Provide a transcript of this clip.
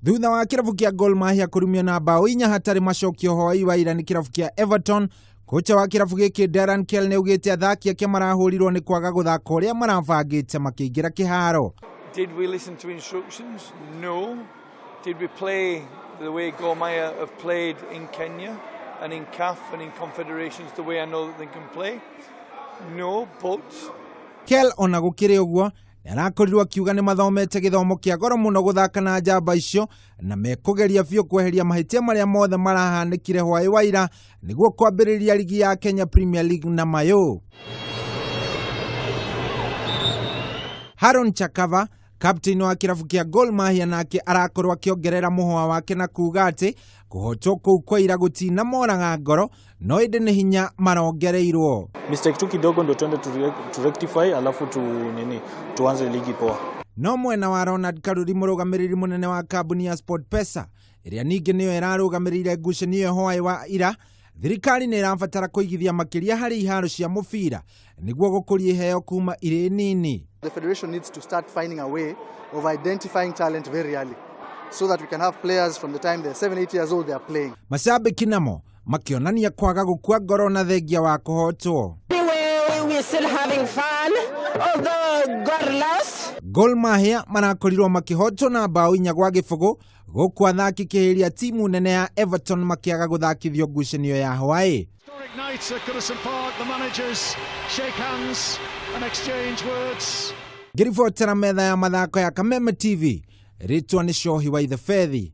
Thutha wa kirabu kia Gor Mahia kurumia na bao 4 hatari macokio hoi wa ira ni kirabu kia Everton, kocha wa kirabu giki Darren Kell neugite athaki ake marahurirwo ni kwaga guthaka uria marabangite makiingira kiharo. Did we listen to instructions? No. Did we play the way Gor Mahia have played in Kenya and in CAF and in confederations the way I know that they can play? No, but Kell ona gukire uguo arakorirwo akiuga ni mathomete githomo kia goro muno guthaka na njamba icio na mekugeria biũ kweheria mahitia maria mothe marahanikire hwai wa ira niguo kwambĩrĩria ligi ya Kenya Premier League na mayo. Haron Chakava, captain wa kirabu kia Gor Mahia, nake arakorwo akiongerera muhwa wake na kuuga ati kuhotwo kuu kwa ira gutina moraga ngoro no indi ni hinya marongereirwo. Mistake tu kidogo ndo twende to rectify alafu tuanze ligi poa. No mwena wa Ronald Karuri murugamiriri munene wa kambuni ya SportPesa iria ningi niyo irarugamirire ngucanio hwai wa ira, thirikari ni irabatara kuigithia makiria hari iharo cia mubira niguo gukuria iheo kuma iri nini. The federation needs to start finding a way of identifying talent very early so that we can have players from the time they're 7-8 years old they are playing. Mashabiki namo makionania kwaga gukua ngoro na thengia wa kuhotwo. We're still having fun although God lost. Gor Mahia marakorirwo makihotwo na bao 4 gwa gibugu guku athaki kihiria timu nene ya Everton makiaga guthakithio ngucanio ya hwai. Historic night at Goodison Park. The managers shake hands and exchange words. Ngiribotera metha ya mathako ya Kameme TV, ritwa ni Shohi wa Ithefethi.